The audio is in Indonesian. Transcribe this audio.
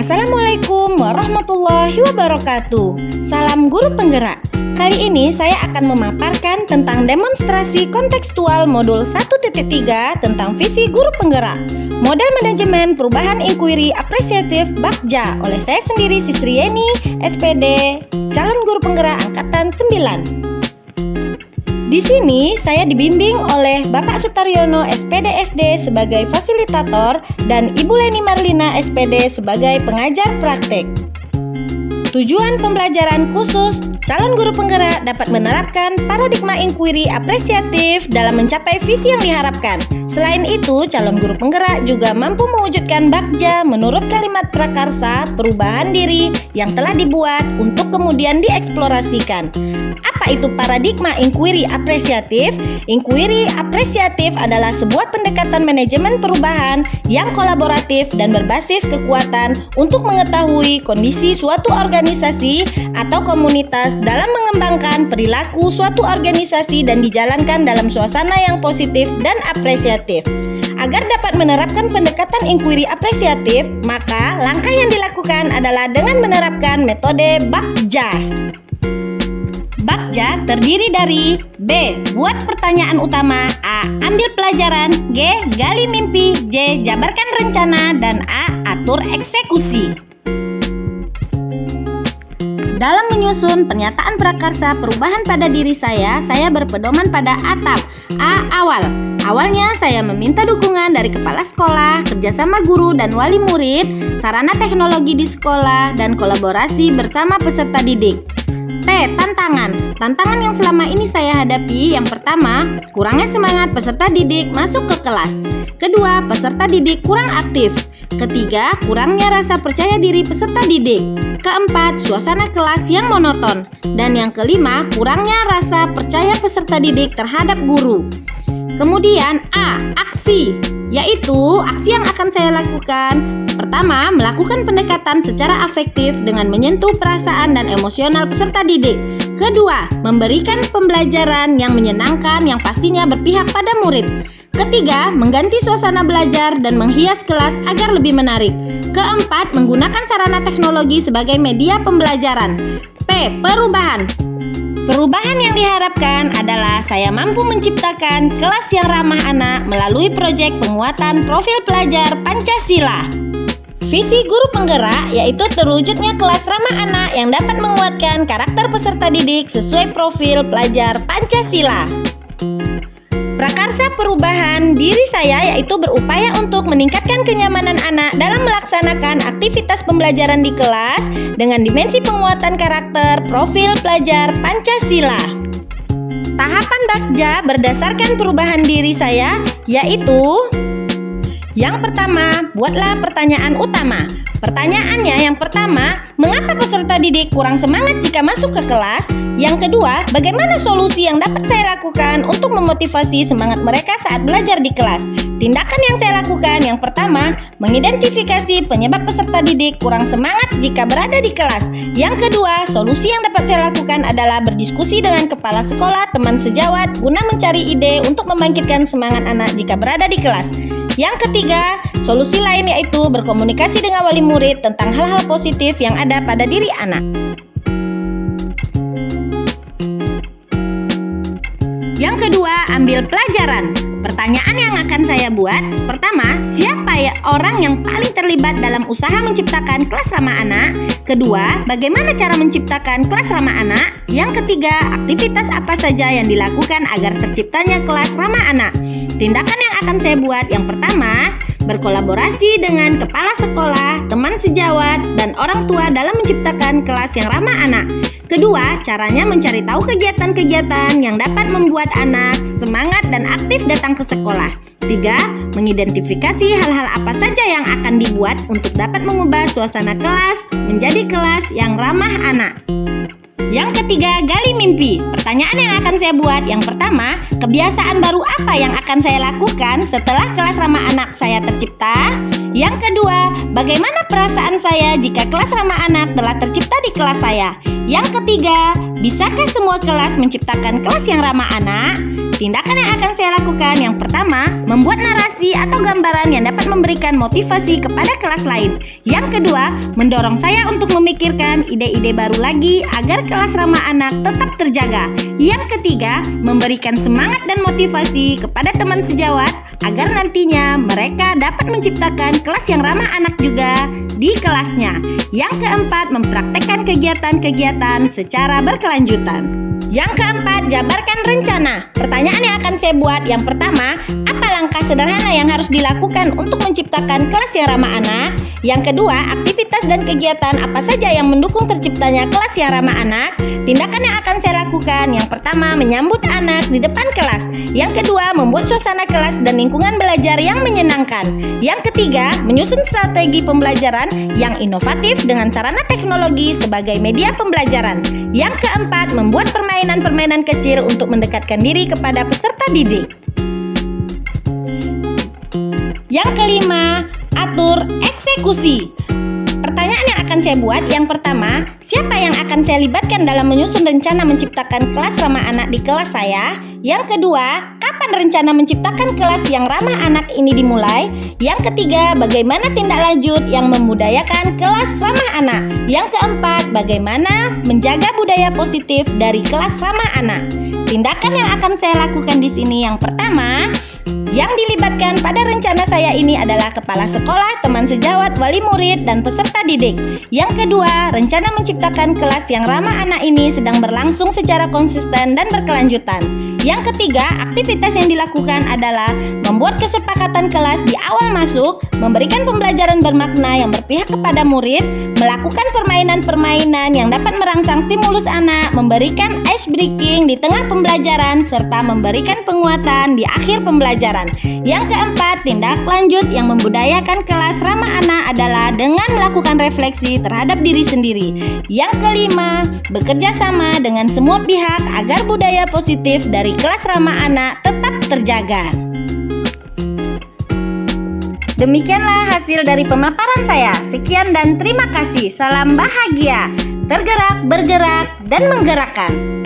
Assalamualaikum warahmatullahi wabarakatuh. Salam guru penggerak. Kali ini saya akan memaparkan tentang demonstrasi kontekstual modul 1.3 tentang visi guru penggerak. Model manajemen perubahan inquiry apresiatif Bagja oleh saya sendiri Sisri Yeni, SPD, calon guru penggerak angkatan 9. Di sini saya dibimbing oleh Bapak Sutaryono SPD SD sebagai fasilitator dan Ibu Leni Marlina SPD sebagai pengajar praktek. Tujuan pembelajaran khusus calon guru penggerak dapat menerapkan paradigma inquiry apresiatif dalam mencapai visi yang diharapkan. Selain itu, calon guru penggerak juga mampu mewujudkan Bagja menurut kalimat prakarsa perubahan diri yang telah dibuat untuk kemudian dieksplorasikan. Apa itu paradigma inquiry apresiatif? Inquiry apresiatif adalah sebuah pendekatan manajemen perubahan yang kolaboratif dan berbasis kekuatan untuk mengetahui kondisi suatu organisasi atau komunitas dalam mengembangkan perilaku suatu organisasi dan dijalankan dalam suasana yang positif dan apresiatif. Agar dapat menerapkan pendekatan inquiry apresiatif, maka langkah yang dilakukan adalah dengan menerapkan metode Bagja. Bagja terdiri dari B. Buat pertanyaan utama, A. Ambil pelajaran, G. Gali mimpi, J. Jabarkan rencana, dan A. Atur eksekusi. Dalam menyusun pernyataan prakarsa perubahan pada diri saya berpedoman pada atap. A. Awal. Awalnya saya meminta dukungan dari kepala sekolah, kerjasama guru dan wali murid, sarana teknologi di sekolah, dan kolaborasi bersama peserta didik. T. Tantangan. Tantangan yang selama ini saya hadapi, yang pertama, kurangnya semangat peserta didik masuk ke kelas. Kedua, peserta didik kurang aktif. Ketiga, kurangnya rasa percaya diri peserta didik. Keempat, suasana kelas yang monoton. Dan yang kelima, kurangnya rasa percaya peserta didik terhadap guru. Kemudian A. Aksi, yaitu aksi yang akan saya lakukan. Pertama, melakukan pendekatan secara afektif dengan menyentuh perasaan dan emosional peserta didik. Kedua, memberikan pembelajaran yang menyenangkan yang pastinya berpihak pada murid. Ketiga, mengganti suasana belajar dan menghias kelas agar lebih menarik. Keempat, menggunakan sarana teknologi sebagai media pembelajaran. P. Perubahan. Perubahan yang diharapkan adalah saya mampu menciptakan kelas yang ramah anak melalui proyek penguatan profil pelajar Pancasila. Visi guru penggerak yaitu terwujudnya kelas ramah anak yang dapat menguatkan karakter peserta didik sesuai profil pelajar Pancasila. Prakarsa perubahan diri saya yaitu berupaya untuk meningkatkan kenyamanan anak dalam melaksanakan aktivitas pembelajaran di kelas dengan dimensi penguatan karakter profil pelajar Pancasila. Tahapan Bagja berdasarkan perubahan diri saya yaitu: yang pertama, buatlah pertanyaan utama. Pertanyaannya yang pertama, mengapa peserta didik kurang semangat jika masuk ke kelas? Yang kedua, bagaimana solusi yang dapat saya lakukan untuk memotivasi semangat mereka saat belajar di kelas? Tindakan yang saya lakukan yang pertama, mengidentifikasi penyebab peserta didik kurang semangat jika berada di kelas. Yang kedua, solusi yang dapat saya lakukan adalah berdiskusi dengan kepala sekolah, teman sejawat, guna mencari ide untuk membangkitkan semangat anak jika berada di kelas. Yang ketiga, solusi lain yaitu berkomunikasi dengan wali murid tentang hal-hal positif yang ada pada diri anak. Yang kedua, ambil pelajaran. Pertanyaan yang akan saya buat, pertama, siapa ya orang yang paling terlibat dalam usaha menciptakan kelas ramah anak? Kedua, bagaimana cara menciptakan kelas ramah anak? Yang ketiga, aktivitas apa saja yang dilakukan agar terciptanya kelas ramah anak? Tindakan yang akan saya buat yang pertama, berkolaborasi dengan kepala sekolah, teman sejawat, dan orang tua dalam menciptakan kelas yang ramah anak. Kedua, caranya mencari tahu kegiatan-kegiatan yang dapat membuat anak semangat dan aktif datang ke sekolah. Tiga, mengidentifikasi hal-hal apa saja yang akan dibuat untuk dapat mengubah suasana kelas menjadi kelas yang ramah anak. Yang ketiga, gali mimpi. Pertanyaan yang akan saya buat yang pertama, kebiasaan baru apa yang akan saya lakukan setelah kelas ramah anak saya tercipta? Yang kedua, bagaimana perasaan saya jika kelas ramah anak telah tercipta di kelas saya? Yang ketiga, Bisakah semua kelas menciptakan kelas yang ramah anak? Tindakan yang akan saya lakukan yang pertama, membuat narasi atau gambaran yang dapat memberikan motivasi kepada kelas lain. Yang kedua, mendorong saya untuk memikirkan ide-ide baru lagi agar kelas ramah anak tetap terjaga. Yang ketiga, memberikan semangat dan motivasi kepada teman sejawat agar nantinya mereka dapat menciptakan kelas yang ramah anak juga di kelasnya. Yang keempat, mempraktekkan kegiatan-kegiatan secara berkelanjutan. Yang keempat, jabarkan rencana. Pertanyaan yang akan saya buat yang pertama, apa langkah sederhana yang harus dilakukan untuk menciptakan kelas yang ramah anak? Yang kedua, aktivitas dan kegiatan apa saja yang mendukung terciptanya kelas yang ramah anak? Tindakan yang akan saya lakukan yang pertama, menyambut anak di depan kelas. Yang kedua, membuat suasana kelas dan lingkungan belajar yang menyenangkan. Yang ketiga, menyusun strategi pembelajaran yang inovatif dengan sarana teknologi sebagai media pembelajaran. Yang keempat, membuat permainan-permainan kecil untuk mendekatkan diri kepada peserta didik. Yang kelima, atur eksekusi. Pertanyaan yang akan saya buat yang pertama, siapa yang akan saya libatkan dalam menyusun rencana menciptakan kelas ramah anak di kelas saya? Yang kedua, kapan rencana menciptakan kelas yang ramah anak ini dimulai? Yang ketiga, bagaimana tindak lanjut yang membudayakan kelas ramah anak? Yang keempat, bagaimana menjaga budaya positif dari kelas ramah anak? Tindakan yang akan saya lakukan di sini yang pertama, yang dilibatkan pada rencana saya ini adalah kepala sekolah, teman sejawat, wali murid, dan peserta didik. Yang kedua, rencana menciptakan kelas yang ramah anak ini sedang berlangsung secara konsisten dan berkelanjutan. Yang ketiga, aktivitas yang dilakukan adalah membuat kesepakatan kelas di awal masuk, memberikan pembelajaran bermakna yang berpihak kepada murid, melakukan permainan-permainan yang dapat merangsang stimulus anak, memberikan ice breaking di tengah pembelajaran, serta memberikan penguatan di akhir pembelajaran. Yang keempat, tindak lanjut yang membudayakan kelas ramah anak adalah dengan melakukan refleksi terhadap diri sendiri. Yang kelima, bekerja sama dengan semua pihak agar budaya positif dari kelas ramah anak tetap terjaga. Demikianlah hasil dari pemaparan saya. Sekian dan terima kasih. Salam bahagia, tergerak, bergerak, dan menggerakkan.